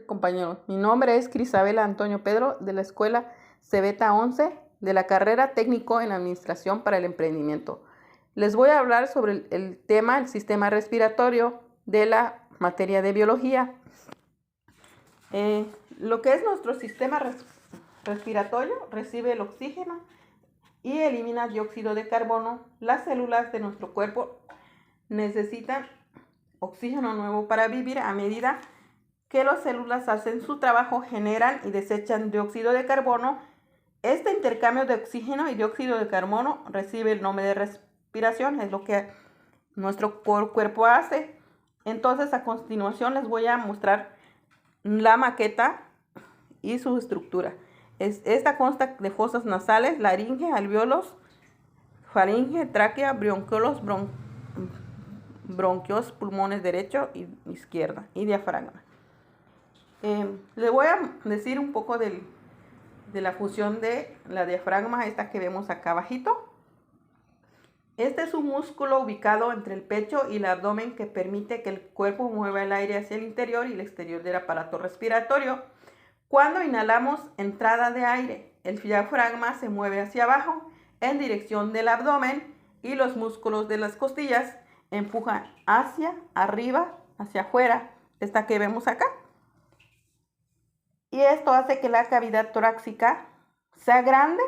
Compañeros, mi nombre es Crisabela Antonio Pedro de la Escuela Cebeta 11 de la carrera Técnico en Administración para el Emprendimiento. Les voy a hablar sobre el tema el sistema respiratorio de la materia de biología. Lo que es nuestro sistema respiratorio recibe el oxígeno y elimina dióxido de carbono. Las células de nuestro cuerpo necesitan oxígeno nuevo para vivir. A medida que las células hacen su trabajo, generan y desechan dióxido de carbono. Este intercambio de oxígeno y dióxido de carbono recibe el nombre de respiración, es lo que nuestro cuerpo hace. Entonces, a continuación les voy a mostrar la maqueta y su estructura. Esta consta de fosas nasales, laringe, alvéolos, faringe, tráquea, bronquios, pulmones derecho y izquierda y diafragma. Le voy a decir un poco de la función de la diafragma, esta que vemos acá abajito. Este es un músculo ubicado entre el pecho y el abdomen que permite que el cuerpo mueva el aire hacia el interior y el exterior del aparato respiratorio. Cuando inhalamos entrada de aire, el diafragma se mueve hacia abajo en dirección del abdomen y los músculos de las costillas empujan hacia arriba, hacia afuera, esta que vemos acá. Y esto hace que la cavidad torácica sea grande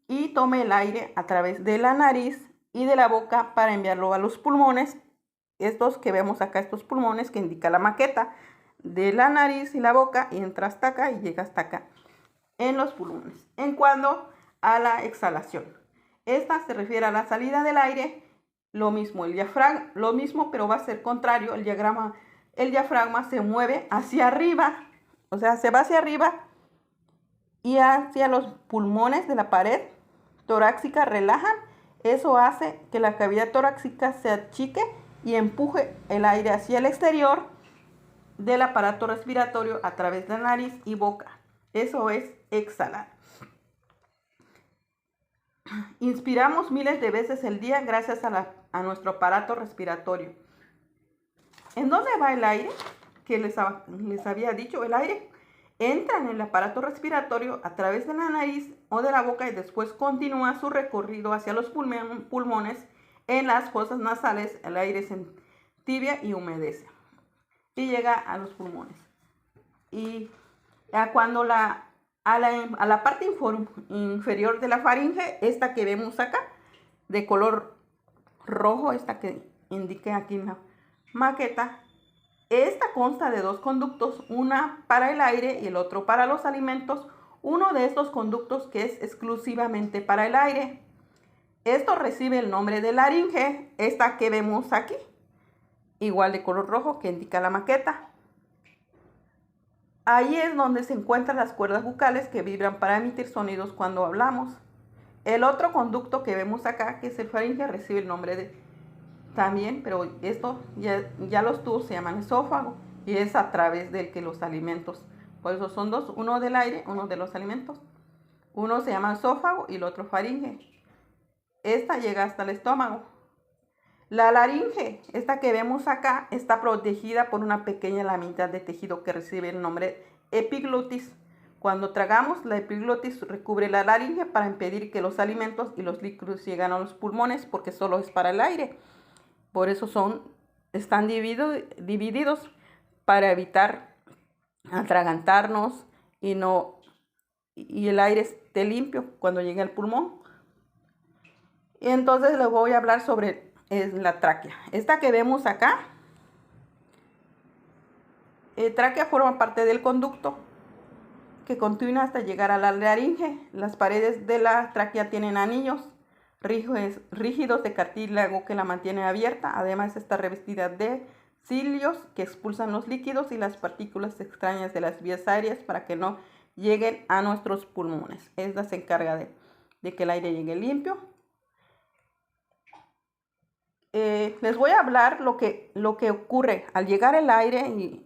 y tome el aire a través de la nariz y de la boca para enviarlo a los pulmones. Estos que vemos acá, estos pulmones que indica la maqueta, de la nariz y la boca, y entra hasta acá y llega hasta acá en los pulmones. En cuanto a la exhalación, esta se refiere a la salida del aire. Lo mismo, el diafragma, lo mismo, pero va a ser contrario. El diafragma se mueve hacia arriba, o sea, se va hacia arriba y hacia los pulmones de la pared torácica relajan. Eso hace que la cavidad torácica se achique y empuje el aire hacia el exterior del aparato respiratorio a través de la nariz y boca. Eso es exhalar. Inspiramos miles de veces al día gracias a nuestro aparato respiratorio. ¿En dónde va el aire? Que les había dicho, el aire entra en el aparato respiratorio a través de la nariz o de la boca y después continúa su recorrido hacia los pulmones. En las fosas nasales el aire se entibia y humedece y llega a los pulmones. Y cuando a la parte inferior de la faringe, esta que vemos acá, de color rojo, esta que indiqué aquí en la maqueta, esta consta de dos conductos, una para el aire y el otro para los alimentos. Uno de estos conductos que es exclusivamente para el aire. Esto recibe el nombre de laringe, esta que vemos aquí, igual de color rojo que indica la maqueta. Ahí es donde se encuentran las cuerdas bucales que vibran para emitir sonidos cuando hablamos. El otro conducto que vemos acá, que es el faringe, recibe el nombre de también, pero esto ya los tubos se llaman esófago y es a través del que los alimentos, por eso son dos, uno del aire, uno de los alimentos. Uno se llama esófago y el otro faringe. Esta llega hasta el estómago. La laringe, esta que vemos acá, está protegida por una pequeña lamina de tejido que recibe el nombre epiglotis. Cuando tragamos, la epiglotis recubre la laringe para impedir que los alimentos y los líquidos lleguen a los pulmones, porque solo es para el aire. Por eso están divididos para evitar atragantarnos y el aire esté limpio cuando llegue al pulmón. Y entonces les voy a hablar sobre la tráquea. Esta que vemos acá, tráquea forma parte del conducto que continúa hasta llegar a la laringe. Las paredes de la tráquea tienen anillos rígidos de cartílago que la mantienen abierta. Además está revestida de cilios que expulsan los líquidos y las partículas extrañas de las vías aéreas para que no lleguen a nuestros pulmones. Esta se encarga de que el aire llegue limpio. Les voy a hablar lo que ocurre al llegar el aire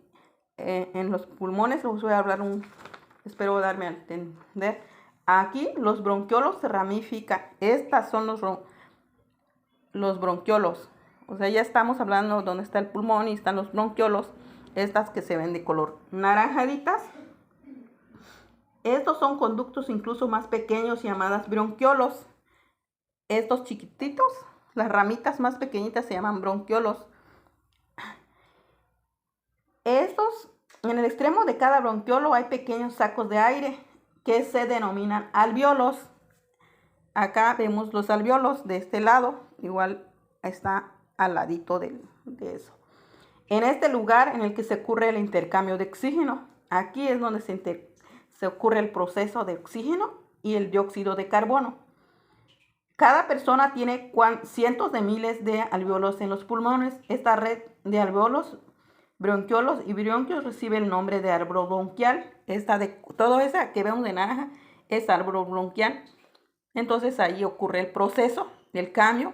en los pulmones. Les voy a hablar espero darme a entender. Aquí los bronquiolos se ramifican. Estas son los bronquiolos. O sea, ya estamos hablando donde está el pulmón y están los bronquiolos. estas que se ven de color naranjaditas. Estos son conductos incluso más pequeños llamadas bronquiolos. Estos chiquititos, las ramitas más pequeñitas se llaman bronquiolos. Estos, en el extremo de cada bronquiolo hay pequeños sacos de aire que se denominan alvéolos. Acá vemos los alvéolos de este lado, igual está al ladito de eso. En este lugar en el que se ocurre el intercambio de oxígeno, aquí es donde se ocurre el proceso de oxígeno y el dióxido de carbono. Cada persona tiene cientos de miles de alvéolos en los pulmones. Esta red de alvéolos, bronquiolos y bronquios recibe el nombre de árbol bronquial. Todo eso que vemos de naranja es árbol bronquial. Entonces ahí ocurre el proceso del cambio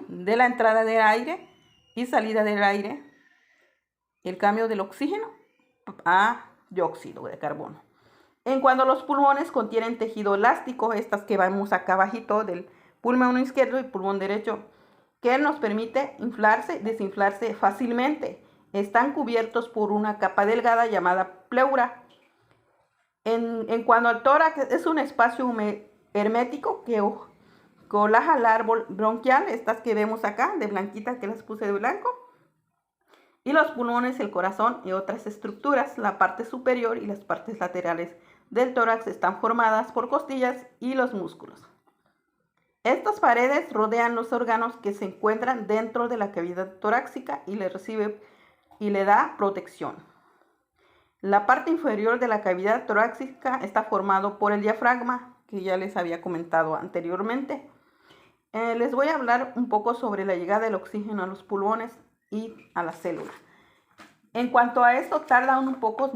de la entrada del aire y salida del aire, el cambio del oxígeno a dióxido de carbono. En cuanto los pulmones contienen tejido elástico, estas que vemos acá abajito del pulmón izquierdo y pulmón derecho, que nos permite inflarse y desinflarse fácilmente. Están cubiertos por una capa delgada llamada pleura. En cuanto al tórax, es un espacio hermético que colaja el árbol bronquial, estas que vemos acá, de blanquita que las puse de blanco, y los pulmones, el corazón y otras estructuras. La parte superior y las partes laterales del tórax están formadas por costillas y los músculos. Estas paredes rodean los órganos que se encuentran dentro de la cavidad torácica y le da protección. La parte inferior de la cavidad torácica está formado por el diafragma, que ya les había comentado anteriormente. Les voy a hablar un poco sobre la llegada del oxígeno a los pulmones y a las células. En cuanto a esto, tarda unos pocos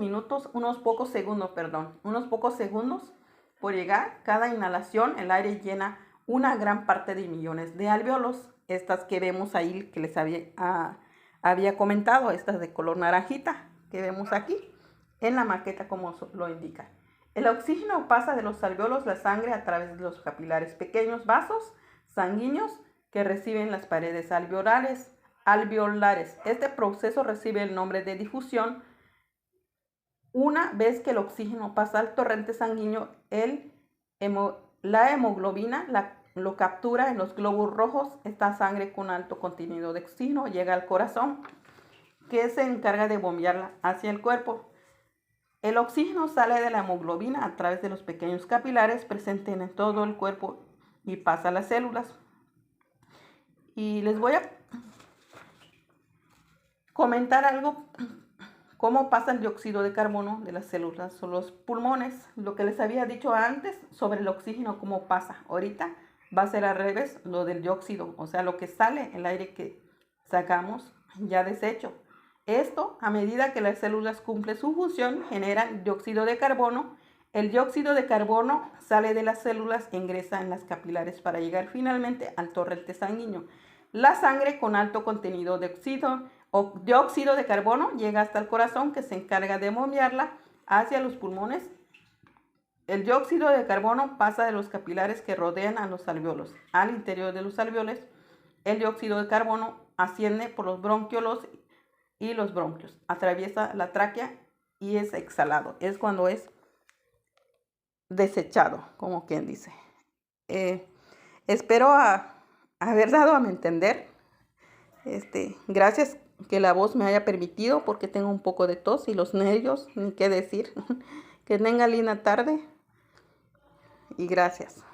segundos por llegar. Cada inhalación, el aire llena una gran parte de millones de alvéolos. Estas que vemos ahí, que les había comentado, estas de color naranjita, que vemos aquí en la maqueta como lo indica. El oxígeno pasa de los alvéolos la sangre a través de los capilares, pequeños vasos sanguíneos que reciben las paredes alveolares. Este proceso recibe el nombre de difusión. Una vez que el oxígeno pasa al torrente sanguíneo, la hemoglobina lo captura en los glóbulos rojos. Esta sangre con alto contenido de oxígeno llega al corazón, que se encarga de bombearla hacia el cuerpo. El oxígeno sale de la hemoglobina a través de los pequeños capilares presentes en todo el cuerpo y pasa a las células. Y les voy a comentar algo, cómo pasa el dióxido de carbono de las células o los pulmones. Lo que les había dicho antes sobre el oxígeno, cómo pasa. Ahorita va a ser al revés, lo del dióxido, o sea, lo que sale, el aire que sacamos ya deshecho. Esto, a medida que las células cumplen su función, generan dióxido de carbono. El dióxido de carbono sale de las células e ingresa en las capilares para llegar finalmente al torrente sanguíneo. La sangre con alto contenido de dióxido de carbono llega hasta el corazón, que se encarga de bombearla hacia los pulmones. El dióxido de carbono pasa de los capilares que rodean a los alvéolos. Al interior de los alvéolos, el dióxido de carbono asciende por los bronquiolos y los bronquios, atraviesa la tráquea y es exhalado. Es cuando es desechado, como quien dice. Espero haber dado a entender. Gracias que la voz me haya permitido, porque tengo un poco de tos y los nervios, ni qué decir. Que tenga linda tarde y gracias.